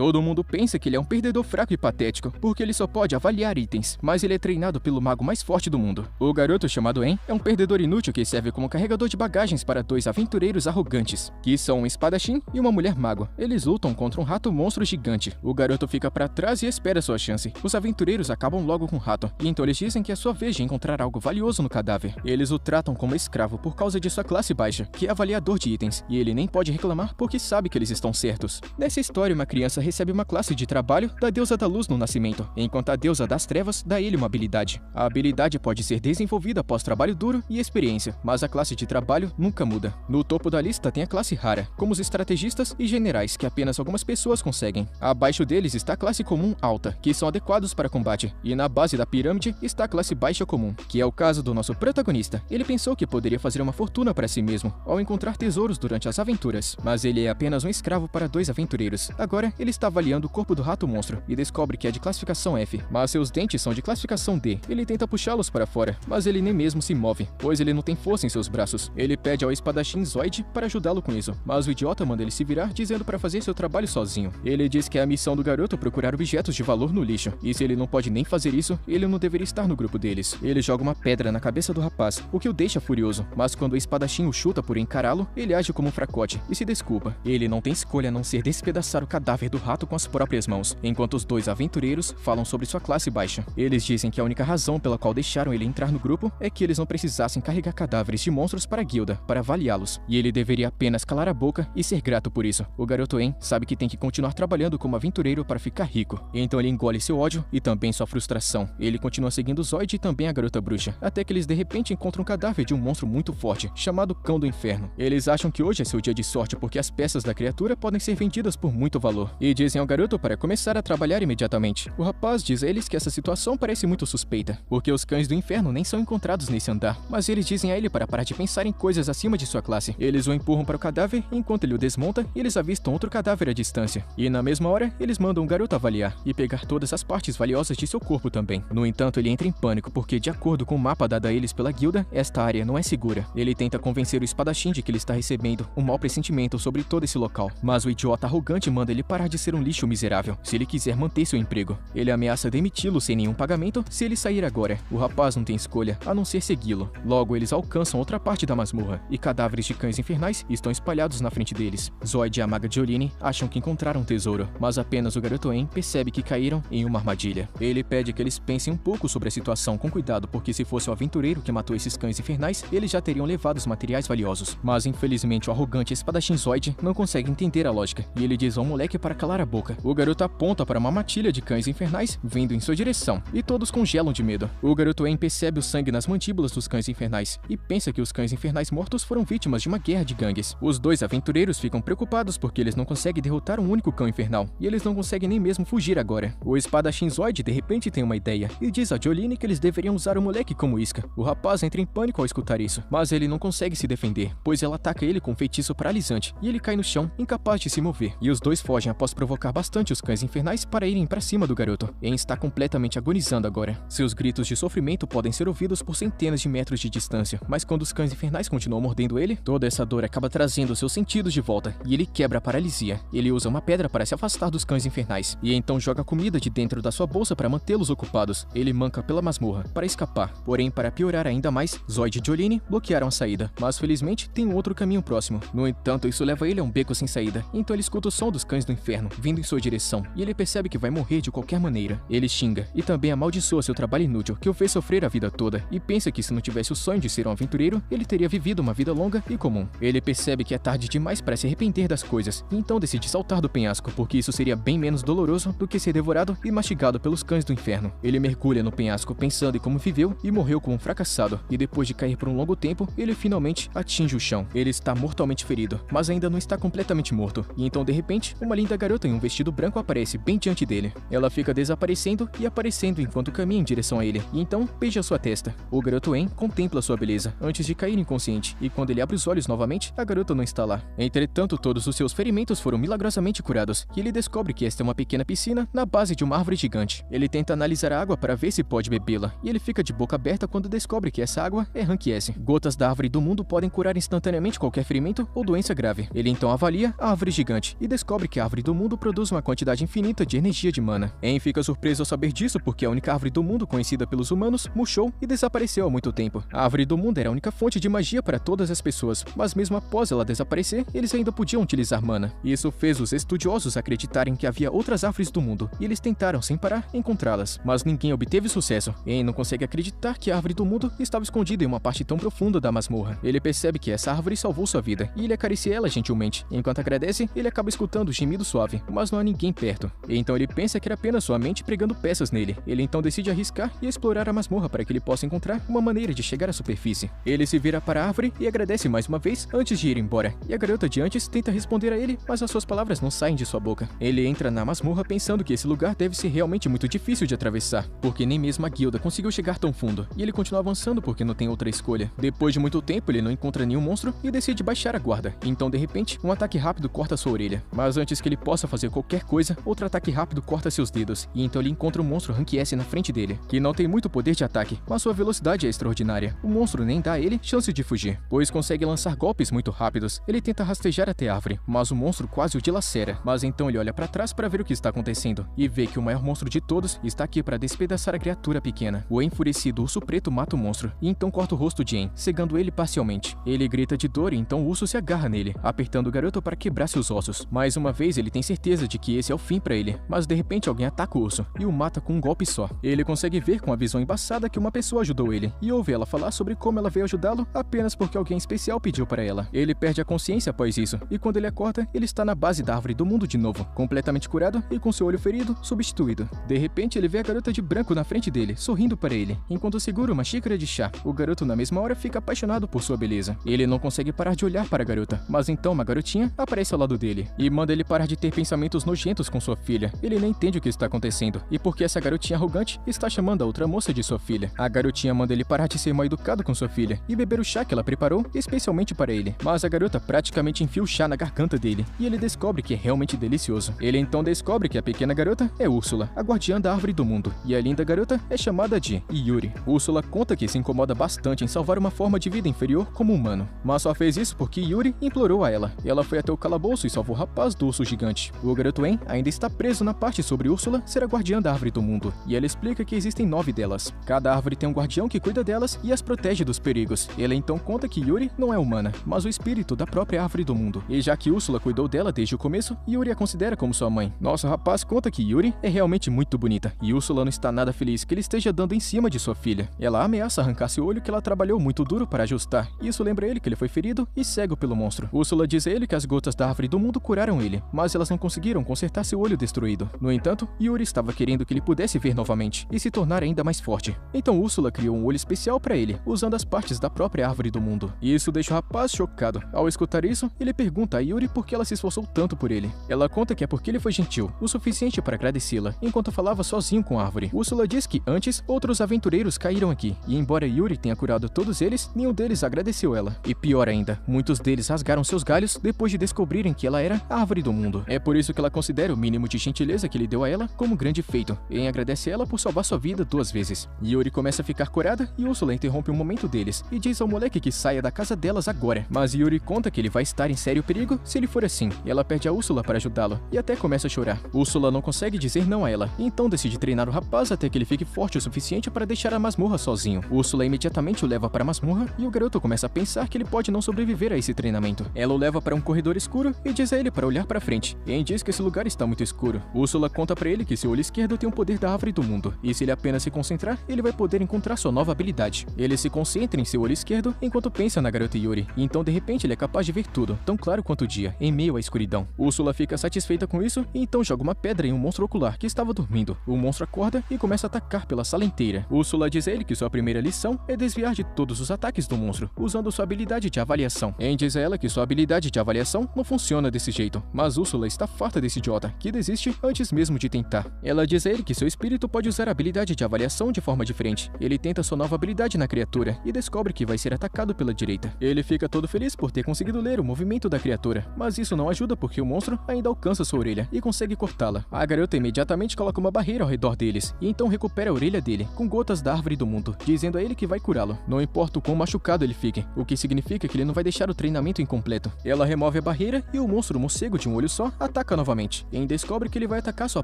Todo mundo pensa que ele é um perdedor fraco e patético, porque ele só pode avaliar itens, mas ele é treinado pelo mago mais forte do mundo. O garoto chamado En é um perdedor inútil que serve como carregador de bagagens para dois aventureiros arrogantes, que são um espadachim e uma mulher mago. Eles lutam contra um rato monstro gigante. O garoto fica para trás e espera sua chance. Os aventureiros acabam logo com o rato, e então eles dizem que é sua vez de encontrar algo valioso no cadáver. Eles o tratam como escravo por causa de sua classe baixa, que é avaliador de itens, e ele nem pode reclamar porque sabe que eles estão certos. Nessa história, uma criança recebe uma classe de trabalho da deusa da luz no nascimento, enquanto a deusa das trevas dá ele uma habilidade. A habilidade pode ser desenvolvida após trabalho duro e experiência, mas a classe de trabalho nunca muda. No topo da lista tem a classe rara, como os estrategistas e generais, que apenas algumas pessoas conseguem. Abaixo deles está a classe comum alta, que são adequados para combate, e na base da pirâmide está a classe baixa comum, que é o caso do nosso protagonista. Ele pensou que poderia fazer uma fortuna para si mesmo ao encontrar tesouros durante as aventuras, mas ele é apenas um escravo para dois aventureiros. Agora, ele está avaliando o corpo do rato monstro e descobre que é de classificação F, mas seus dentes são de classificação D. Ele tenta puxá-los para fora, mas ele nem mesmo se move, pois ele não tem força em seus braços. Ele pede ao espadachim Zoid para ajudá-lo com isso, mas o idiota manda ele se virar, dizendo para fazer seu trabalho sozinho. Ele diz que é a missão do garoto procurar objetos de valor no lixo, e se ele não pode nem fazer isso, ele não deveria estar no grupo deles. Ele joga uma pedra na cabeça do rapaz, o que o deixa furioso, mas quando o espadachim o chuta por encará-lo, ele age como um fracote e se desculpa. Ele não tem escolha a não ser despedaçar o cadáver do rato com as próprias mãos, enquanto os dois aventureiros falam sobre sua classe baixa. Eles dizem que a única razão pela qual deixaram ele entrar no grupo é que eles não precisassem carregar cadáveres de monstros para a guilda, para avaliá-los, e ele deveria apenas calar a boca e ser grato por isso. O garoto En sabe que tem que continuar trabalhando como aventureiro para ficar rico, então ele engole seu ódio e também sua frustração. Ele continua seguindo Zoid e também a garota bruxa, até que eles de repente encontram um cadáver de um monstro muito forte, chamado Cão do Inferno. Eles acham que hoje é seu dia de sorte porque as peças da criatura podem ser vendidas por muito valor, e dizem ao garoto para começar a trabalhar imediatamente. O rapaz diz a eles que essa situação parece muito suspeita, porque os cães do inferno nem são encontrados nesse andar, mas eles dizem a ele para parar de pensar em coisas acima de sua classe. Eles o empurram para o cadáver, enquanto ele o desmonta, e eles avistam outro cadáver à distância. E na mesma hora, eles mandam o garoto avaliar e pegar todas as partes valiosas de seu corpo também. No entanto, ele entra em pânico porque, de acordo com o mapa dado a eles pela guilda, esta área não é segura. Ele tenta convencer o espadachim de que ele está recebendo um mau pressentimento sobre todo esse local, mas o idiota arrogante manda ele parar de ser um lixo miserável, se ele quiser manter seu emprego. Ele ameaça demiti-lo sem nenhum pagamento se ele sair agora. O rapaz não tem escolha a não ser segui-lo. Logo, eles alcançam outra parte da masmorra, e cadáveres de cães infernais estão espalhados na frente deles. Zoid e a maga Jolene acham que encontraram um tesouro, mas apenas o garoto En percebe que caíram em uma armadilha. Ele pede que eles pensem um pouco sobre a situação com cuidado, porque se fosse o aventureiro que matou esses cães infernais, eles já teriam levado os materiais valiosos. Mas infelizmente o arrogante espadachim Zoid não consegue entender a lógica, e ele diz ao moleque para calar a boca. O garoto aponta para uma matilha de cães infernais vindo em sua direção, e todos congelam de medo. O garoto En percebe o sangue nas mandíbulas dos cães infernais, e pensa que os cães infernais mortos foram vítimas de uma guerra de gangues. Os dois aventureiros ficam preocupados porque eles não conseguem derrotar um único cão infernal, e eles não conseguem nem mesmo fugir agora. O espadachim Zoid de repente tem uma ideia, e diz a Jolene que eles deveriam usar o moleque como isca. O rapaz entra em pânico ao escutar isso, mas ele não consegue se defender, pois ela ataca ele com um feitiço paralisante, e ele cai no chão, incapaz de se mover. E os dois fogem após provocar bastante os cães infernais para irem para cima do garoto. En está completamente agonizando agora. Seus gritos de sofrimento podem ser ouvidos por centenas de metros de distância, mas quando os cães infernais continuam mordendo ele, toda essa dor acaba trazendo seus sentidos de volta, e ele quebra a paralisia. Ele usa uma pedra para se afastar dos cães infernais, e então joga comida de dentro da sua bolsa para mantê-los ocupados. Ele manca pela masmorra para escapar, porém para piorar ainda mais, Zoid e Jolene bloquearam a saída, mas felizmente tem um outro caminho próximo. No entanto, isso leva ele a um beco sem saída, então ele escuta o som dos cães do inferno vindo em sua direção, e ele percebe que vai morrer de qualquer maneira. Ele xinga e também amaldiçoa seu trabalho inútil, que o fez sofrer a vida toda, e pensa que se não tivesse o sonho de ser um aventureiro, ele teria vivido uma vida longa e comum. Ele percebe que é tarde demais para se arrepender das coisas, e então decide saltar do penhasco, porque isso seria bem menos doloroso do que ser devorado e mastigado pelos cães do inferno. Ele mergulha no penhasco pensando em como viveu e morreu como um fracassado, e depois de cair por um longo tempo, ele finalmente atinge o chão. Ele está mortalmente ferido, mas ainda não está completamente morto, e então de repente, uma linda garota em um vestido branco aparece bem diante dele. Ela fica desaparecendo e aparecendo enquanto caminha em direção a ele, e então beija sua testa. O garoto En contempla sua beleza antes de cair inconsciente, e quando ele abre os olhos novamente, a garota não está lá. Entretanto, todos os seus ferimentos foram milagrosamente curados, e ele descobre que esta é uma pequena piscina na base de uma árvore gigante. Ele tenta analisar a água para ver se pode bebê-la, e ele fica de boca aberta quando descobre que essa água é Rank S. Gotas da árvore do mundo podem curar instantaneamente qualquer ferimento ou doença grave. Ele então avalia a árvore gigante e descobre que a árvore do mundo mundo produz uma quantidade infinita de energia de mana. En fica surpreso ao saber disso porque a única árvore do mundo conhecida pelos humanos murchou e desapareceu há muito tempo. A árvore do mundo era a única fonte de magia para todas as pessoas, mas mesmo após ela desaparecer, eles ainda podiam utilizar mana. Isso fez os estudiosos acreditarem que havia outras árvores do mundo, e eles tentaram sem parar encontrá-las, mas ninguém obteve sucesso. En não consegue acreditar que a árvore do mundo estava escondida em uma parte tão profunda da masmorra. Ele percebe que essa árvore salvou sua vida, e ele acaricia ela gentilmente. Enquanto agradece, ele acaba escutando um gemido suave, mas não há ninguém perto. Então ele pensa que era apenas sua mente pregando peças nele. Ele então decide arriscar e explorar a masmorra para que ele possa encontrar uma maneira de chegar à superfície. Ele se vira para a árvore e agradece mais uma vez antes de ir embora. E a garota de antes tenta responder a ele, mas as suas palavras não saem de sua boca. Ele entra na masmorra pensando que esse lugar deve ser realmente muito difícil de atravessar, porque nem mesmo a guilda conseguiu chegar tão fundo. E ele continua avançando porque não tem outra escolha. Depois de muito tempo, ele não encontra nenhum monstro e decide baixar a guarda. Então, de repente, um ataque rápido corta sua orelha. Mas antes que ele possa fazer qualquer coisa, outro ataque rápido corta seus dedos. E então ele encontra um monstro Rank S na frente dele, que não tem muito poder de ataque, mas sua velocidade é extraordinária. O monstro nem dá a ele chance de fugir, pois consegue lançar golpes muito rápidos. Ele tenta rastejar até a árvore, mas o monstro quase o dilacera. Mas então ele olha para trás para ver o que está acontecendo, e vê que o maior monstro de todos está aqui para despedaçar a criatura pequena. O enfurecido urso preto mata o monstro, e então corta o rosto de En, cegando ele parcialmente. Ele grita de dor e então o urso se agarra nele, apertando o garoto para quebrar seus ossos. Mais uma vez ele tem certeza de que esse é o fim para ele, mas de repente alguém ataca o urso, e o mata com um golpe só. Ele consegue ver com a visão embaçada que uma pessoa ajudou ele, e ouve ela falar sobre como ela veio ajudá-lo apenas porque alguém especial pediu para ela. Ele perde a consciência após isso, e quando ele acorda, ele está na base da árvore do mundo de novo, completamente curado e com seu olho ferido substituído. De repente ele vê a garota de branco na frente dele, sorrindo para ele, enquanto segura uma xícara de chá. O garoto na mesma hora fica apaixonado por sua beleza. Ele não consegue parar de olhar para a garota, mas então uma garotinha aparece ao lado dele, e manda ele parar de ter pensamentos nojentos com sua filha. Ele nem entende o que está acontecendo, e porque essa garotinha arrogante está chamando a outra moça de sua filha. A garotinha manda ele parar de ser mal educado com sua filha, e beber o chá que ela preparou especialmente para ele. Mas a garota praticamente enfia o chá na garganta dele, e ele descobre que é realmente delicioso. Ele então descobre que a pequena garota é Úrsula, a guardiã da árvore do mundo, e a linda garota é chamada de Yuri. Úrsula conta que se incomoda bastante em salvar uma forma de vida inferior como humano, mas só fez isso porque Yuri implorou a ela. Ela foi até o calabouço e salvou o rapaz do urso gigante. O garoto En ainda está preso na parte sobre Úrsula ser a guardiã da árvore do mundo, e ela explica que existem 9 delas. Cada árvore tem um guardião que cuida delas e as protege dos perigos. Ela então conta que Yuri não é humana, mas o espírito da própria árvore do mundo, e já que Úrsula cuidou dela desde o começo, Yuri a considera como sua mãe. Nosso rapaz conta que Yuri é realmente muito bonita, e Úrsula não está nada feliz que ele esteja dando em cima de sua filha. Ela ameaça arrancar seu olho que ela trabalhou muito duro para ajustar, e isso lembra ele que ele foi ferido e cego pelo monstro. Úrsula diz a ele que as gotas da árvore do mundo curaram ele, mas elas não conseguiram consertar seu olho destruído. No entanto, Yuri estava querendo que ele pudesse ver novamente e se tornar ainda mais forte. Então Úrsula criou um olho especial para ele, usando as partes da própria árvore do mundo. E isso deixa o rapaz chocado. Ao escutar isso, ele pergunta a Yuri por que ela se esforçou tanto por ele. Ela conta que é porque ele foi gentil, o suficiente para agradecê-la, enquanto falava sozinho com a árvore. Úrsula diz que antes, outros aventureiros caíram aqui, e embora Yuri tenha curado todos eles, nenhum deles agradeceu ela. E pior ainda, muitos deles rasgaram seus galhos depois de descobrirem que ela era a árvore do mundo. É por isso que ela considera o mínimo de gentileza que ele deu a ela como grande feito, e agradece ela por salvar sua vida 2 vezes. Yuri começa a ficar curada e Úrsula interrompe um momento deles e diz ao moleque que saia da casa delas agora. Mas Yuri conta que ele vai estar em sério perigo se ele for assim, e ela pede a Úrsula para ajudá-lo, e até começa a chorar. Úrsula não consegue dizer não a ela, e então decide treinar o rapaz até que ele fique forte o suficiente para deixar a masmorra sozinho. Úrsula imediatamente o leva para a masmorra, e o garoto começa a pensar que ele pode não sobreviver a esse treinamento. Ela o leva para um corredor escuro e diz a ele para olhar para frente, e En diz que esse lugar está muito escuro. Úrsula conta para ele que seu olho esquerdo tem o poder da árvore do mundo, e se ele apenas se concentrar, ele vai poder encontrar sua nova habilidade. Ele se concentra em seu olho esquerdo enquanto pensa na garota Yuri, e então de repente ele é capaz de ver tudo, tão claro quanto o dia, em meio à escuridão. Úrsula fica satisfeita com isso e então joga uma pedra em um monstro ocular que estava dormindo. O monstro acorda e começa a atacar pela sala inteira. Úrsula diz a ele que sua primeira lição é desviar de todos os ataques do monstro, usando sua habilidade de avaliação. En diz a ela que sua habilidade de avaliação não funciona desse jeito, mas Úrsula está farta desse idiota, que desiste antes mesmo de tentar. Ela diz a ele que seu espírito pode usar a habilidade de avaliação de forma diferente. Ele tenta sua nova habilidade na criatura e descobre que vai ser atacado pela direita. Ele fica todo feliz por ter conseguido ler o movimento da criatura, mas isso não ajuda porque o monstro ainda alcança sua orelha e consegue cortá-la. A garota imediatamente coloca uma barreira ao redor deles e então recupera a orelha dele com gotas da árvore do mundo, dizendo a ele que vai curá-lo, não importa o quão machucado ele fique, o que significa que ele não vai deixar o treinamento incompleto. Ela remove a barreira e o monstro morcego de um olho só ataca ataca novamente. En descobre que ele vai atacar sua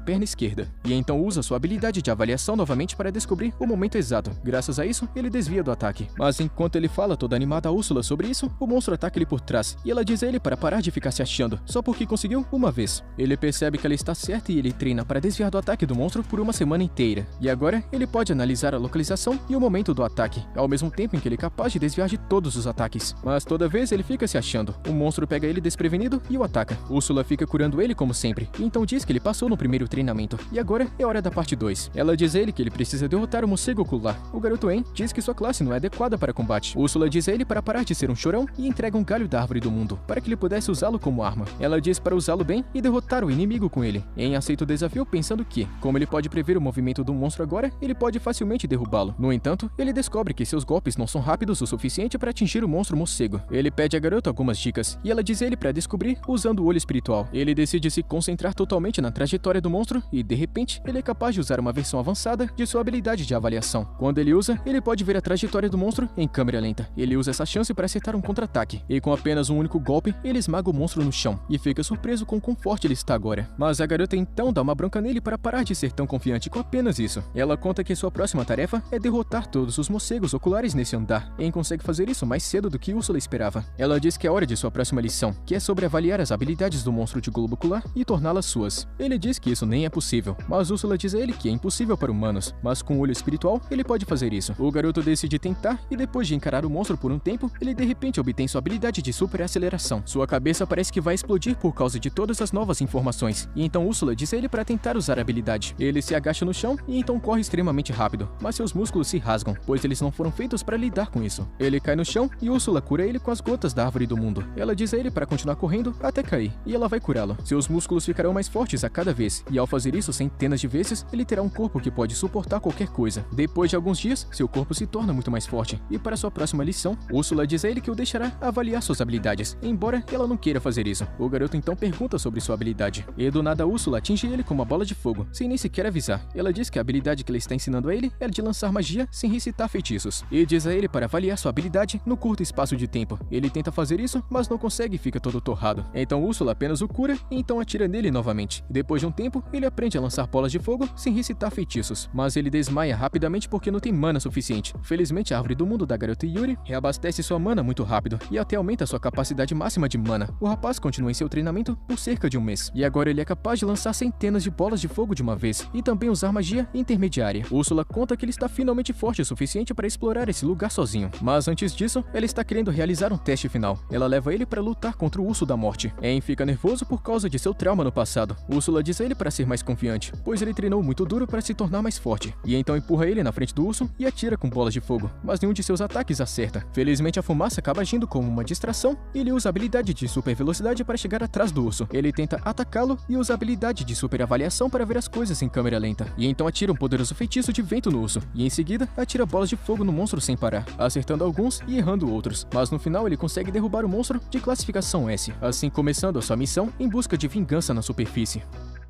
perna esquerda, e então usa sua habilidade de avaliação novamente para descobrir o momento exato. Graças a isso, ele desvia do ataque. Mas enquanto ele fala toda animada a Úrsula sobre isso, o monstro ataca ele por trás, e ela diz a ele para parar de ficar se achando, só porque conseguiu uma vez. Ele percebe que ela está certa e ele treina para desviar do ataque do monstro por uma semana inteira. E agora, ele pode analisar a localização e o momento do ataque, ao mesmo tempo em que ele é capaz de desviar de todos os ataques. Mas toda vez ele fica se achando. O monstro pega ele desprevenido e o ataca. Úrsula fica curando ele como sempre, e então diz que ele passou no primeiro treinamento, e agora é hora da parte 2. Ela diz a ele que ele precisa derrotar o morcego ocular. O garoto En diz que sua classe não é adequada para combate. Úrsula diz a ele para parar de ser um chorão e entrega um galho da árvore do mundo, para que ele pudesse usá-lo como arma. Ela diz para usá-lo bem e derrotar o inimigo com ele. En aceita o desafio pensando que, como ele pode prever o movimento do monstro agora, ele pode facilmente derrubá-lo. No entanto, ele descobre que seus golpes não são rápidos o suficiente para atingir o monstro morcego. Ele pede à garota algumas dicas, e ela diz a ele para descobrir usando o olho espiritual. Ele decide se concentrar totalmente na trajetória do monstro e, de repente, ele é capaz de usar uma versão avançada de sua habilidade de avaliação. Quando ele usa, ele pode ver a trajetória do monstro em câmera lenta. Ele usa essa chance para acertar um contra-ataque, e com apenas um único golpe, ele esmaga o monstro no chão, e fica surpreso com quão forte ele está agora. Mas a garota então dá uma bronca nele para parar de ser tão confiante com apenas isso. Ela conta que sua próxima tarefa é derrotar todos os morcegos oculares nesse andar. En consegue fazer isso mais cedo do que Úrsula esperava. Ela diz que é hora de sua próxima lição, que é sobre avaliar as habilidades do monstro de globo ocular e torná-las suas. Ele diz que isso nem é possível, mas Úrsula diz a ele que é impossível para humanos, mas com o olho espiritual ele pode fazer isso. O garoto decide tentar e depois de encarar o monstro por um tempo, ele de repente obtém sua habilidade de super aceleração. Sua cabeça parece que vai explodir por causa de todas as novas informações, e então Úrsula diz a ele para tentar usar a habilidade. Ele se agacha no chão e então corre extremamente rápido, mas seus músculos se rasgam, pois eles não foram feitos para lidar com isso. Ele cai no chão e Úrsula cura ele com as gotas da árvore do mundo. Ela diz a ele para continuar correndo até cair, e ela vai curá-lo. Seus músculos ficarão mais fortes a cada vez, e ao fazer isso centenas de vezes, ele terá um corpo que pode suportar qualquer coisa. Depois de alguns dias, seu corpo se torna muito mais forte, e para sua próxima lição, Úrsula diz a ele que o deixará avaliar suas habilidades, embora ela não queira fazer isso. O garoto então pergunta sobre sua habilidade, e do nada Úrsula atinge ele com uma bola de fogo, sem nem sequer avisar. Ela diz que a habilidade que ela está ensinando a ele é de lançar magia sem recitar feitiços, e diz a ele para avaliar sua habilidade no curto espaço de tempo. Ele tenta fazer isso, mas não consegue e fica todo torrado. Então Úrsula apenas o cura e então atira nele novamente. Depois de um tempo, ele aprende a lançar bolas de fogo sem recitar feitiços, mas ele desmaia rapidamente porque não tem mana suficiente. Felizmente, a árvore do mundo da garota Yuri reabastece sua mana muito rápido e até aumenta sua capacidade máxima de mana. O rapaz continua em seu treinamento por cerca de um mês, e agora ele é capaz de lançar centenas de bolas de fogo de uma vez e também usar magia intermediária. Úrsula conta que ele está finalmente forte o suficiente para explorar esse lugar sozinho, mas antes disso, ela está querendo realizar um teste final. Ela leva ele para lutar contra o urso da morte. En fica nervoso por causa de seu trauma no passado. Úrsula diz a ele para ser mais confiante, pois ele treinou muito duro para se tornar mais forte, e então empurra ele na frente do urso e atira com bolas de fogo, mas nenhum de seus ataques acerta. Felizmente, a fumaça acaba agindo como uma distração e ele usa a habilidade de super velocidade para chegar atrás do urso. Ele tenta atacá-lo e usa a habilidade de super avaliação para ver as coisas em câmera lenta, e então atira um poderoso feitiço de vento no urso, e em seguida atira bolas de fogo no monstro sem parar, acertando alguns e errando outros, mas no final ele consegue derrubar o monstro de classificação S, assim começando a sua missão em busca de vingança na superfície.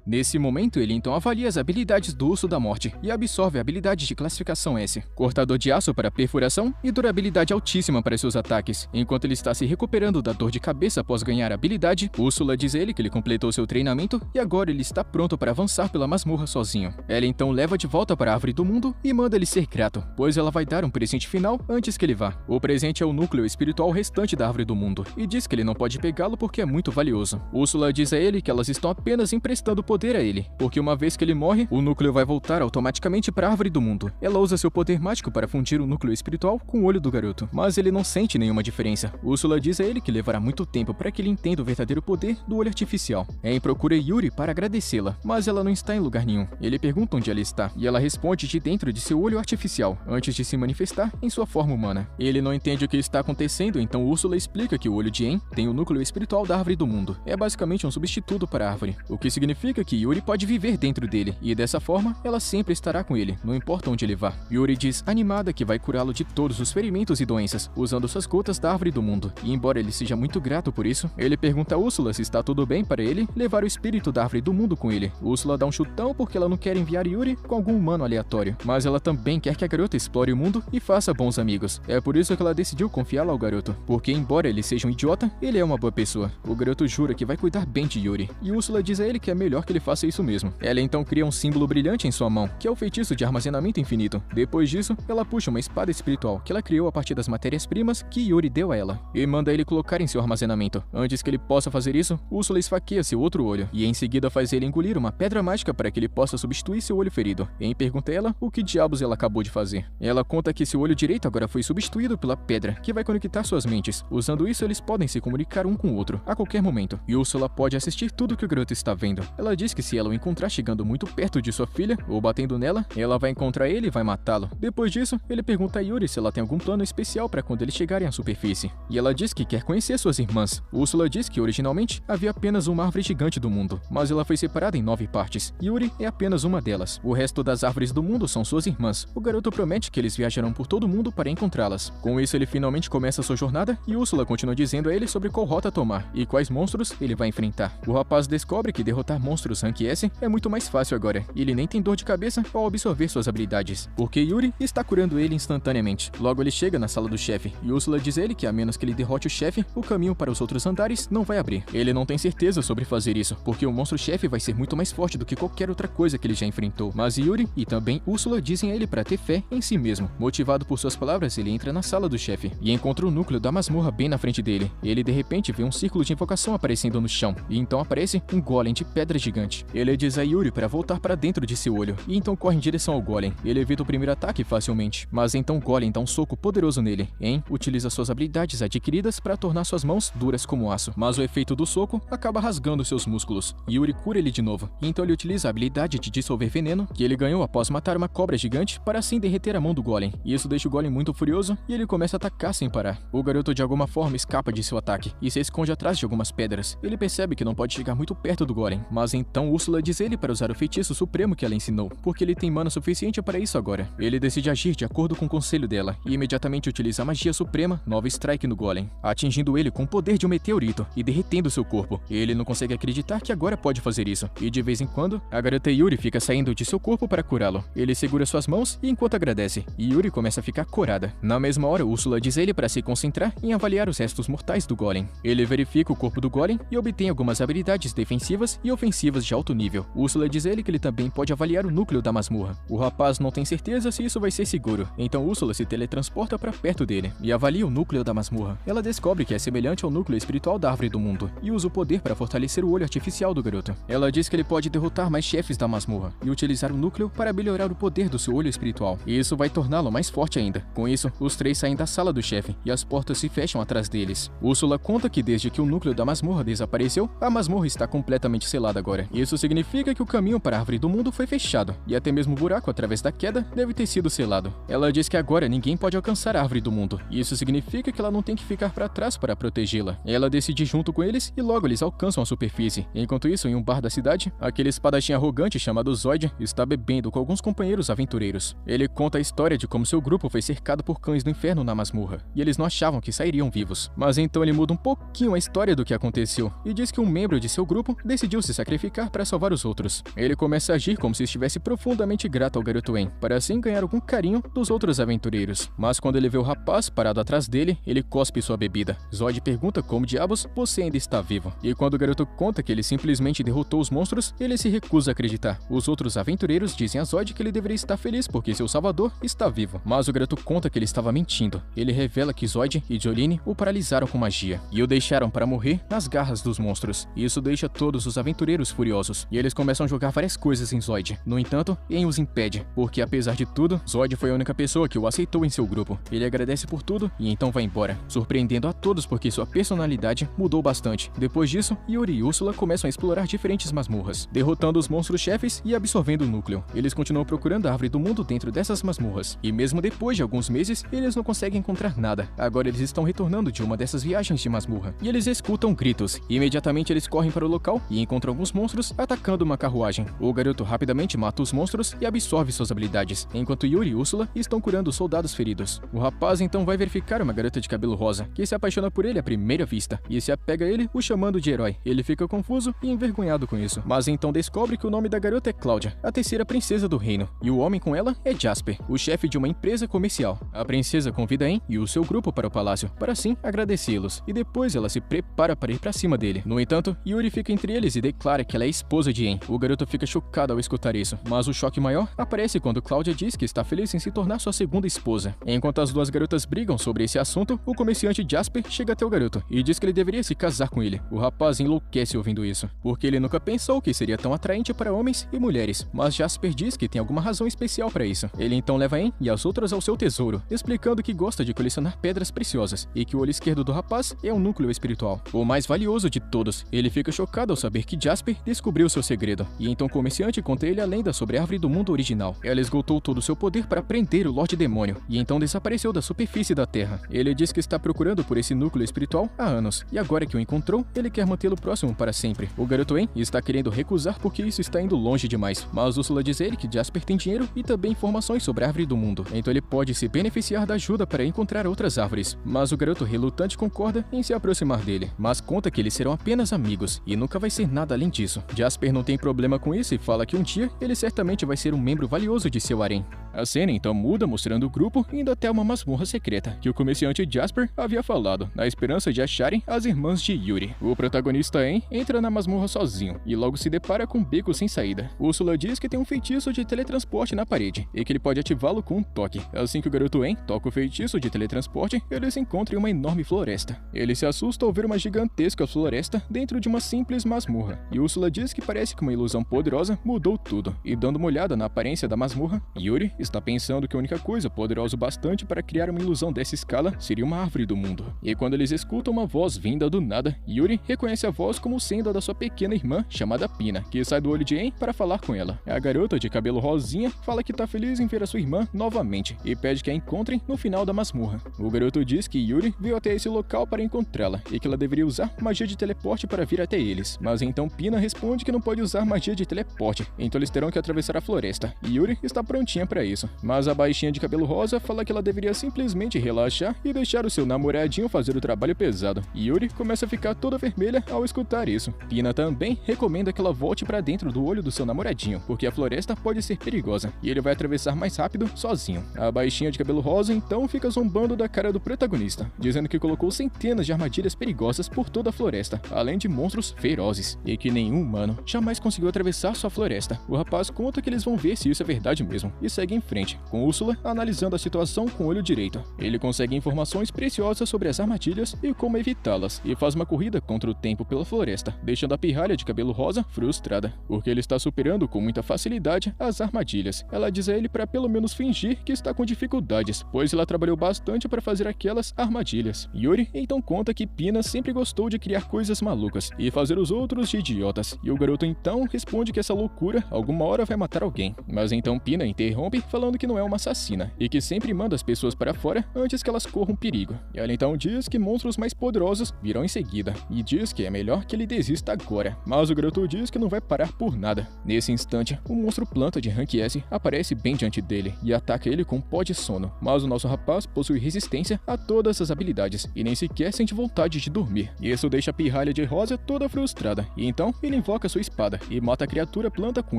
Nesse momento, ele então avalia as habilidades do Urso da Morte e absorve a habilidade de classificação S, cortador de aço para perfuração e durabilidade altíssima para seus ataques. Enquanto ele está se recuperando da dor de cabeça após ganhar a habilidade, Úrsula diz a ele que ele completou seu treinamento e agora ele está pronto para avançar pela masmorra sozinho. Ela então leva de volta para a Árvore do Mundo e manda ele ser grato, pois ela vai dar um presente final antes que ele vá. O presente é o núcleo espiritual restante da Árvore do Mundo e diz que ele não pode pegá-lo porque é muito valioso. Úrsula diz a ele que elas estão apenas emprestando poder a ele, porque uma vez que ele morre, o núcleo vai voltar automaticamente para a Árvore do Mundo. Ela usa seu poder mágico para fundir o núcleo espiritual com o olho do garoto, mas ele não sente nenhuma diferença. Úrsula diz a ele que levará muito tempo para que ele entenda o verdadeiro poder do olho artificial. En procura Yuri para agradecê-la, mas ela não está em lugar nenhum. Ele pergunta onde ela está, e ela responde de dentro de seu olho artificial, antes de se manifestar em sua forma humana. Ele não entende o que está acontecendo, então Úrsula explica que o olho de En tem o núcleo espiritual da Árvore do Mundo. É basicamente um substituto para a árvore, o que significa significa que Yuri pode viver dentro dele, e dessa forma, ela sempre estará com ele, não importa onde ele vá. Yuri diz animada que vai curá-lo de todos os ferimentos e doenças, usando suas gotas da árvore do mundo. E embora ele seja muito grato por isso, ele pergunta a Úrsula se está tudo bem para ele levar o espírito da árvore do mundo com ele. Úrsula dá um chutão porque ela não quer enviar Yuri com algum humano aleatório, mas ela também quer que a garota explore o mundo e faça bons amigos. É por isso que ela decidiu confiá-la ao garoto, porque embora ele seja um idiota, ele é uma boa pessoa. O garoto jura que vai cuidar bem de Yuri, e Úrsula diz a ele que é melhor que ele faça isso mesmo. Ela então cria um símbolo brilhante em sua mão, que é o feitiço de armazenamento infinito. Depois disso, ela puxa uma espada espiritual que ela criou a partir das matérias-primas que Yuri deu a ela, e manda ele colocar em seu armazenamento. Antes que ele possa fazer isso, Úrsula esfaqueia seu outro olho, e em seguida faz ele engolir uma pedra mágica para que ele possa substituir seu olho ferido. Em pergunta a ela o que diabos ela acabou de fazer. Ela conta que seu olho direito agora foi substituído pela pedra, que vai conectar suas mentes. Usando isso, eles podem se comunicar um com o outro, a qualquer momento. E Úrsula pode assistir tudo que o garoto está vendo. Ela diz que se ela o encontrar chegando muito perto de sua filha, ou batendo nela, ela vai encontrar ele e vai matá-lo. Depois disso, ele pergunta a Yuri se ela tem algum plano especial para quando eles chegarem à superfície. E ela diz que quer conhecer suas irmãs. Úrsula diz que originalmente havia apenas uma árvore gigante do mundo, mas ela foi separada em 9 partes. Yuri é apenas uma delas. O resto das árvores do mundo são suas irmãs. O garoto promete que eles viajarão por todo o mundo para encontrá-las. Com isso, ele finalmente começa sua jornada e Úrsula continua dizendo a ele sobre qual rota tomar e quais monstros ele vai enfrentar. O rapaz descobre que derrotar monstros Rank S é muito mais fácil agora, e ele nem tem dor de cabeça ao absorver suas habilidades, porque Yuri está curando ele instantaneamente. Logo ele chega na sala do chefe, e Úrsula diz a ele que a menos que ele derrote o chefe, o caminho para os outros andares não vai abrir. Ele não tem certeza sobre fazer isso, porque o monstro-chefe vai ser muito mais forte do que qualquer outra coisa que ele já enfrentou. Mas Yuri e também Úrsula dizem a ele para ter fé em si mesmo. Motivado por suas palavras, ele entra na sala do chefe e encontra o núcleo da masmorra bem na frente dele. Ele de repente vê um círculo de invocação aparecendo no chão, e então aparece um golem de pedra gigante. Ele diz a Yuri para voltar para dentro de seu olho, e então corre em direção ao golem. Ele evita o primeiro ataque facilmente, mas então o golem dá um soco poderoso nele. En utiliza suas habilidades adquiridas para tornar suas mãos duras como aço, mas o efeito do soco acaba rasgando seus músculos. Yuri cura ele de novo, e então ele utiliza a habilidade de dissolver veneno que ele ganhou após matar uma cobra gigante para assim derreter a mão do golem. Isso deixa o golem muito furioso e ele começa a atacar sem parar. O garoto de alguma forma escapa de seu ataque e se esconde atrás de algumas pedras. Ele percebe que não pode chegar muito perto do golem, mas então Úrsula diz ele para usar o feitiço supremo que ela ensinou, porque ele tem mana suficiente para isso agora. Ele decide agir de acordo com o conselho dela e imediatamente utiliza a magia suprema Nova Strike no golem, atingindo ele com o poder de um meteorito e derretendo seu corpo. Ele não consegue acreditar que agora pode fazer isso, e de vez em quando, a garota Yuri fica saindo de seu corpo para curá-lo. Ele segura suas mãos e enquanto agradece, e Yuri começa a ficar corada. Na mesma hora, Úrsula diz a ele para se concentrar em avaliar os restos mortais do golem. Ele verifica o corpo do golem e obtém algumas habilidades defensivas e ofensivas de alto nível. Úrsula diz a ele que ele também pode avaliar o núcleo da masmorra. O rapaz não tem certeza se isso vai ser seguro, então Úrsula se teletransporta para perto dele e avalia o núcleo da masmorra. Ela descobre que é semelhante ao núcleo espiritual da árvore do mundo e usa o poder para fortalecer o olho artificial do garoto. Ela diz que ele pode derrotar mais chefes da masmorra e utilizar o núcleo para melhorar o poder do seu olho espiritual, e isso vai torná-lo mais forte ainda. Com isso, os três saem da sala do chefe e as portas se fecham atrás deles. Úrsula conta que desde que o núcleo da masmorra desapareceu, a masmorra está completamente selada agora. Isso significa que o caminho para a árvore do mundo foi fechado, e até mesmo o buraco através da queda deve ter sido selado. Ela diz que agora ninguém pode alcançar a árvore do mundo, e isso significa que ela não tem que ficar para trás para protegê-la. Ela decide ir junto com eles e logo eles alcançam a superfície. Enquanto isso, em um bar da cidade, aquele espadachim arrogante chamado Zoid está bebendo com alguns companheiros aventureiros. Ele conta a história de como seu grupo foi cercado por cães do inferno na masmorra, e eles não achavam que sairiam vivos. Mas então ele muda um pouquinho a história do que aconteceu, e diz que um membro de seu grupo decidiu se sacrificar para salvar os outros. Ele começa a agir como se estivesse profundamente grato ao garoto En, para assim ganhar algum carinho dos outros aventureiros. Mas quando ele vê o rapaz parado atrás dele, ele cospe sua bebida. Zoid pergunta como diabos você ainda está vivo. E quando o garoto conta que ele simplesmente derrotou os monstros, ele se recusa a acreditar. Os outros aventureiros dizem a Zoid que ele deveria estar feliz porque seu salvador está vivo. Mas o garoto conta que ele estava mentindo. Ele revela que Zoid e Jolene o paralisaram com magia e o deixaram para morrer nas garras dos monstros. Isso deixa todos os aventureiros furiosos e eles começam a jogar várias coisas em Zoid. No entanto, En os impede, porque apesar de tudo, Zoid foi a única pessoa que o aceitou em seu grupo. Ele agradece por tudo e então vai embora, surpreendendo a todos porque sua personalidade mudou bastante. Depois disso, Yuri e Úrsula começam a explorar diferentes masmorras, derrotando os monstros-chefes e absorvendo o núcleo. Eles continuam procurando a árvore do mundo dentro dessas masmorras, e mesmo depois de alguns meses, eles não conseguem encontrar nada. Agora eles estão retornando de uma dessas viagens de masmorra, e eles escutam gritos. Imediatamente eles correm para o local e encontram alguns monstros monstros atacando uma carruagem. O garoto rapidamente mata os monstros e absorve suas habilidades, enquanto Yuri e Úrsula estão curando os soldados feridos. O rapaz então vai verificar uma garota de cabelo rosa, que se apaixona por ele à primeira vista, e se apega a ele, o chamando de herói. Ele fica confuso e envergonhado com isso, mas então descobre que o nome da garota é Cláudia, a terceira princesa do reino, e o homem com ela é Jasper, o chefe de uma empresa comercial. A princesa convida Anne e o seu grupo para o palácio, para assim agradecê-los, e depois ela se prepara para ir para cima dele. No entanto, Yuri fica entre eles e declara que ela é esposa de Anne. O garoto fica chocado ao escutar isso, mas o choque maior aparece quando Cláudia diz que está feliz em se tornar sua segunda esposa. Enquanto as duas garotas brigam sobre esse assunto, o comerciante Jasper chega até o garoto e diz que ele deveria se casar com ele. O rapaz enlouquece ouvindo isso, porque ele nunca pensou que seria tão atraente para homens e mulheres, mas Jasper diz que tem alguma razão especial para isso. Ele então leva Anne e as outras ao seu tesouro, explicando que gosta de colecionar pedras preciosas e que o olho esquerdo do rapaz é um núcleo espiritual, o mais valioso de todos. Ele fica chocado ao saber que Jasper descobriu seu segredo, e então o comerciante conta a ele a lenda sobre a árvore do mundo original. Ela esgotou todo o seu poder para prender o Lorde Demônio, e então desapareceu da superfície da Terra. Ele diz que está procurando por esse núcleo espiritual há anos, e agora que o encontrou, ele quer mantê-lo próximo para sempre. O garoto Anne está querendo recusar porque isso está indo longe demais, mas Úrsula diz a ele que Jasper tem dinheiro e também informações sobre a árvore do mundo, então ele pode se beneficiar da ajuda para encontrar outras árvores. Mas o garoto relutante concorda em se aproximar dele, mas conta que eles serão apenas amigos e nunca vai ser nada além disso. Jasper não tem problema com isso e fala que um dia ele certamente vai ser um membro valioso de seu harém. A cena então muda, mostrando o grupo indo até uma masmorra secreta que o comerciante Jasper havia falado, na esperança de acharem as irmãs de Yuri. O protagonista Anne entra na masmorra sozinho e logo se depara com um beco sem saída. Úrsula diz que tem um feitiço de teletransporte na parede e que ele pode ativá-lo com um toque. Assim que o garoto Anne toca o feitiço de teletransporte, ele se encontra em uma enorme floresta. Ele se assusta ao ver uma gigantesca floresta dentro de uma simples masmorra, e Úrsula diz que parece que uma ilusão poderosa mudou tudo. E dando uma olhada na aparência da masmorra, Yuri está pensando que a única coisa poderosa o bastante para criar uma ilusão dessa escala seria uma árvore do mundo. E quando eles escutam uma voz vinda do nada, Yuri reconhece a voz como sendo a da sua pequena irmã chamada Pina, que sai do olho de Anne para falar com ela. A garota de cabelo rosinha fala que está feliz em ver a sua irmã novamente e pede que a encontrem no final da masmorra. O garoto diz que Yuri veio até esse local para encontrá-la e que ela deveria usar magia de teleporte para vir até eles. Mas então Pina responde que não pode usar magia de teleporte, então eles terão que atravessar a floresta. E Yuri está prontinha para isso. Mas a baixinha de cabelo rosa fala que ela deveria simplesmente relaxar e deixar o seu namoradinho fazer o trabalho pesado. E Yuri começa a ficar toda vermelha ao escutar isso. Pina também recomenda que ela volte para dentro do olho do seu namoradinho, porque a floresta pode ser perigosa e ele vai atravessar mais rápido sozinho. A baixinha de cabelo rosa então fica zombando da cara do protagonista, dizendo que colocou centenas de armadilhas perigosas por toda a floresta, além de monstros ferozes, e que nenhum humano jamais conseguiu atravessar sua floresta. O rapaz conta que eles vão ver se isso é verdade mesmo, e segue em frente, com Úrsula analisando a situação com o olho direito. Ele consegue informações preciosas sobre as armadilhas e como evitá-las, e faz uma corrida contra o tempo pela floresta, deixando a pirralha de cabelo rosa frustrada, porque ele está superando com muita facilidade as armadilhas. Ela diz a ele para pelo menos fingir que está com dificuldades, pois ela trabalhou bastante para fazer aquelas armadilhas. Yuri então conta que Pina sempre gostou de criar coisas malucas e fazer os outros de idiotas, e o garoto então responde que essa loucura alguma hora vai matar alguém. Mas então Pina interrompe falando que não é uma assassina e que sempre manda as pessoas para fora antes que elas corram perigo. E ela então diz que monstros mais poderosos virão em seguida e diz que é melhor que ele desista agora. Mas o garoto diz que não vai parar por nada. Nesse instante, o monstro planta de Rank S aparece bem diante dele e ataca ele com um pó de sono. Mas o nosso rapaz possui resistência a todas as habilidades e nem sequer sente vontade de dormir. Isso deixa a pirralha de rosa toda frustrada, e então ele invoca sua espada e mata a criatura planta com um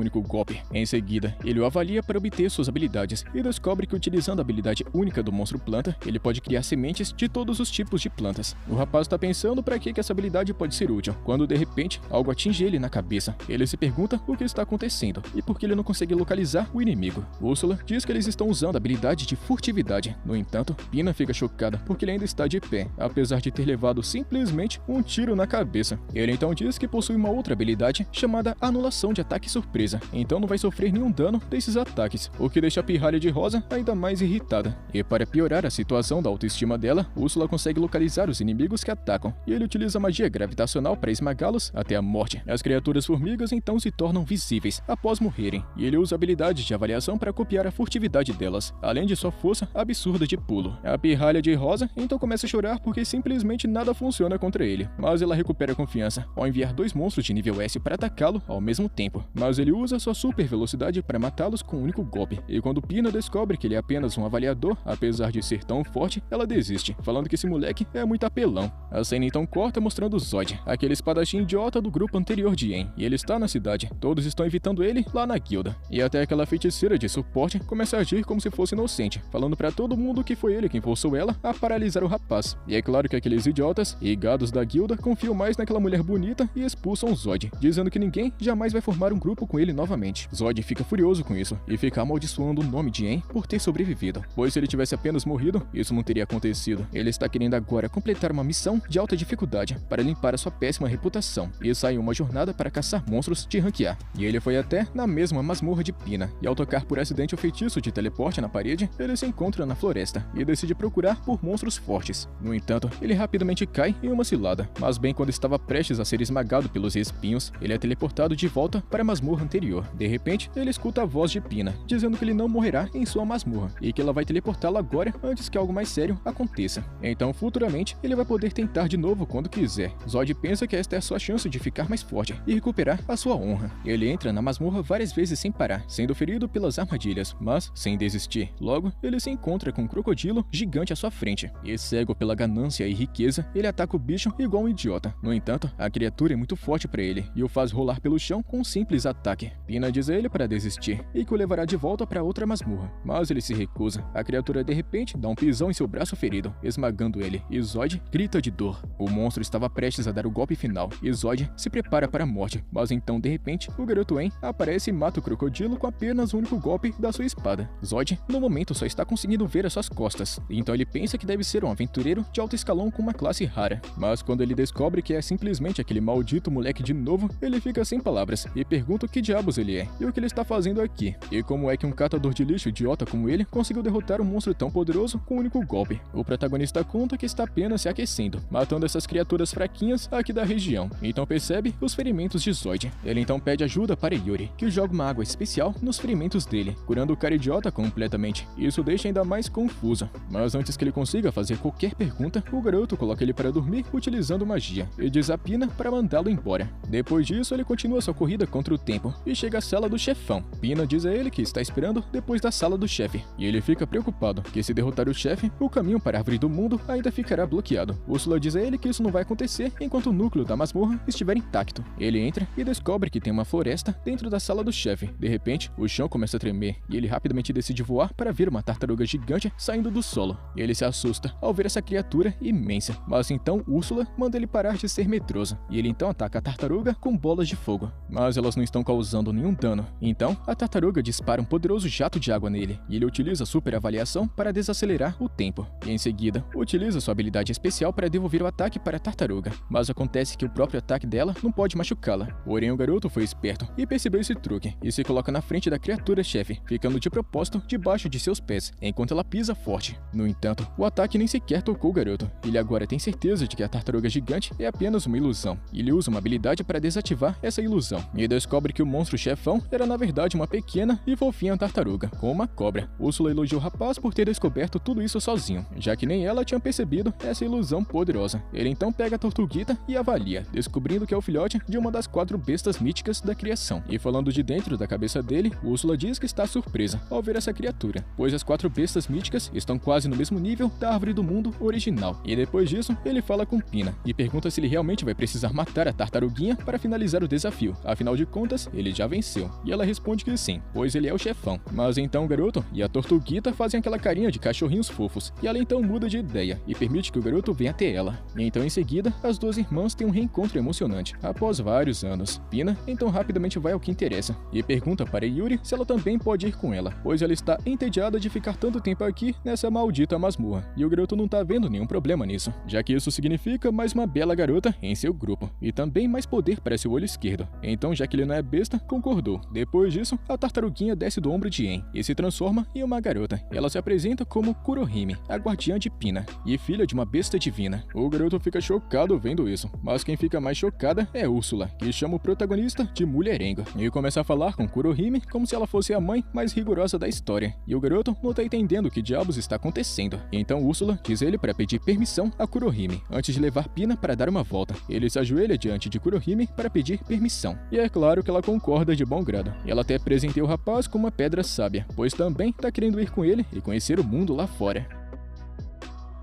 único golpe. Em seguida, ele o avalia para obter suas habilidades e descobre que utilizando a habilidade única do monstro planta, ele pode criar sementes de todos os tipos de plantas. O rapaz está pensando para que essa habilidade pode ser útil, quando de repente algo atinge ele na cabeça. Ele se pergunta o que está acontecendo e por que ele não consegue localizar o inimigo. Úrsula diz que eles estão usando a habilidade de furtividade. No entanto, Pina fica chocada porque ele ainda está de pé, apesar de ter levado simplesmente um tiro na cabeça. Ele então diz que possui uma outra habilidade chamada anulação de ataque surpresa, então não vai sofrer nenhum dano desses ataques, o que deixa deixa a pirralha de rosa ainda mais irritada. E para piorar a situação da autoestima dela, Úrsula consegue localizar os inimigos que atacam, e ele utiliza magia gravitacional para esmagá-los até a morte. As criaturas formigas então se tornam visíveis após morrerem, e ele usa habilidades de avaliação para copiar a furtividade delas, além de sua força absurda de pulo. A pirralha de rosa então começa a chorar porque simplesmente nada funciona contra ele, mas ela recupera a confiança ao enviar 2 monstros de nível S para atacá-lo ao mesmo tempo. Mas ele usa sua super velocidade para matá-los com um único golpe, e quando Pina descobre que ele é apenas um avaliador, apesar de ser tão forte, ela desiste, falando que esse moleque é muito apelão. A cena então corta mostrando Zod, aquele espadachim idiota do grupo anterior de Yen, e ele está na cidade. Todos estão evitando ele lá na guilda, e até aquela feiticeira de suporte começa a agir como se fosse inocente, falando para todo mundo que foi ele quem forçou ela a paralisar o rapaz. E é claro que aqueles idiotas e gados da guilda confiam mais naquela mulher bonita e expulsam Zod, dizendo que ninguém jamais vai formar um grupo com ele novamente. Zod fica furioso com isso e fica amaldiçoando o nome de Yen por ter sobrevivido, pois se ele tivesse apenas morrido, isso não teria acontecido. Ele está querendo agora completar uma missão de alta dificuldade para limpar a sua péssima reputação e sai em uma jornada para caçar monstros de rank A. E ele foi até na mesma masmorra de Pina, e ao tocar por acidente o feitiço de teleporte na parede, ele se encontra na floresta e decide procurar por monstros fortes. No entanto, ele rapidamente cai em uma cilada, mas bem quando estava prestes a ser esmagado pelos espinhos, ele é teleportado de volta para a masmorra anterior. De repente, ele escuta a voz de Pina, dizendo que ele não morrerá em sua masmorra e que ela vai teleportá-lo agora antes que algo mais sério aconteça. Então, futuramente, ele vai poder tentar de novo quando quiser. Zod pensa que esta é a sua chance de ficar mais forte e recuperar a sua honra. Ele entra na masmorra várias vezes sem parar, sendo ferido pelas armadilhas, mas sem desistir. Logo, ele se encontra com um crocodilo gigante à sua frente, e cego pela ganância e riqueza, ele ataca o bicho igual um idiota. No entanto, a criatura é muito forte para ele e o faz rolar pelo chão com um simples ataque. Pina diz a ele para desistir e que o levará de volta para outra masmorra, mas ele se recusa. A criatura de repente dá um pisão em seu braço ferido, esmagando ele, e Zod grita de dor. O monstro estava prestes a dar o golpe final e Zod se prepara para a morte, mas então de repente o garoto En aparece e mata o crocodilo com apenas um único golpe da sua espada. Zod no momento só está conseguindo ver as suas costas, então ele pensa que deve ser um aventureiro de alto escalão com uma classe rara, mas quando ele descobre que é simplesmente aquele maldito moleque de novo, ele fica sem palavras e pergunta o que diabos ele é e o que ele está fazendo aqui, e como é que um catador de lixo idiota como ele conseguiu derrotar um monstro tão poderoso com um único golpe. O protagonista conta que está apenas se aquecendo, matando essas criaturas fraquinhas aqui da região, então percebe os ferimentos de Zod. Ele então pede ajuda para Yuri, que joga uma água especial nos ferimentos dele, curando o cara idiota completamente. Isso deixa ainda mais confuso, mas antes que ele consiga fazer qualquer pergunta, o garoto coloca ele para dormir utilizando magia e diz a Pina para mandá-lo embora. Depois disso, ele continua sua corrida contra o tempo e chega à sala do chefão. Pina diz a ele que está esperando depois da sala do chefe, e ele fica preocupado que se derrotar o chefe, o caminho para a árvore do mundo ainda ficará bloqueado. Úrsula diz a ele que isso não vai acontecer enquanto o núcleo da masmorra estiver intacto. Ele entra e descobre que tem uma floresta dentro da sala do chefe. De repente, o chão começa a tremer e ele rapidamente decide voar para ver uma tartaruga gigante saindo do solo. Ele se assusta ao ver essa criatura imensa, mas então Úrsula manda ele parar de ser medroso, e ele então ataca a tartaruga com bolas de fogo. Mas elas não estão causando nenhum dano. Então, a tartaruga dispara um poderoso jato de água nele, e ele utiliza a super avaliação para desacelerar o tempo. E em seguida, utiliza sua habilidade especial para devolver o ataque para a tartaruga. Mas acontece que o próprio ataque dela não pode machucá-la. Porém, o garoto foi esperto e percebeu esse truque, e se coloca na frente da criatura-chefe, ficando de propósito debaixo de seus pés, enquanto ela pisa forte. No entanto, o ataque nem sequer tocou o garoto. Ele agora tem certeza de que a tartaruga gigante é apenas uma ilusão, e ele usa uma habilidade para desativar essa ilusão, e descobre que o monstro chefão era na verdade uma pequena e fofinha tartaruga, com uma cobra. Úrsula elogia o rapaz por ter descoberto tudo isso sozinho, já que nem ela tinha percebido essa ilusão poderosa. Ele então pega a tortuguita e avalia, descobrindo que é o filhote de uma das 4 bestas míticas da criação. E falando de dentro da cabeça dele, Úrsula diz que está surpresa ao ver essa criatura, pois as 4 bestas míticas estão quase no mesmo nível da árvore do mundo original. E depois disso, ele fala com Pina e pergunta se ele realmente vai precisar matar a tartaruguinha para finalizar o desafio. Afinal de contas, ele já venceu. E ela responde que sim, pois ele é o chefão. Mas então o garoto e a tortuguita fazem aquela carinha de cachorrinhos fofos, e ela então muda de ideia e permite que o garoto venha até ela. E então em seguida, as 2 irmãs têm um reencontro emocionante após vários anos. Pina então rapidamente vai ao que interessa e pergunta para Yuri se ela também pode ir com ela, pois ela está entediada de ficar tanto tempo aqui nessa maldita masmorra, e o garoto não tá vendo nenhum problema nisso, já que isso significa mais uma bela garota em seu grupo, e também mais poder para seu olho esquerdo. Então, já que ele não é besta, concordou. Depois disso, a tartaruguinha desce do ombro de de En e se transforma em uma garota. Ela se apresenta como Kurohime, a guardiã de Pina, e filha de uma besta divina. O garoto fica chocado vendo isso, mas quem fica mais chocada é Úrsula, que chama o protagonista de mulherengo, e começa a falar com Kurohime como se ela fosse a mãe mais rigorosa da história. E o garoto não tá entendendo o que diabos está acontecendo. Então Úrsula diz ele para pedir permissão a Kurohime antes de levar Pina para dar uma volta. Ele se ajoelha diante de Kurohime para pedir permissão. E é claro que ela concorda de bom grado. E ela até presenteia o rapaz com uma pedra sábia, pois também tá querendo ir com ele e conhecer o mundo lá fora.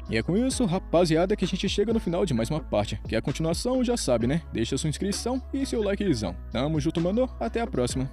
E é com isso, rapaziada, que a gente chega no final de mais uma parte, que a continuação já sabe, né? Deixa sua inscrição e seu likezão. Tamo junto, mano. Até a próxima.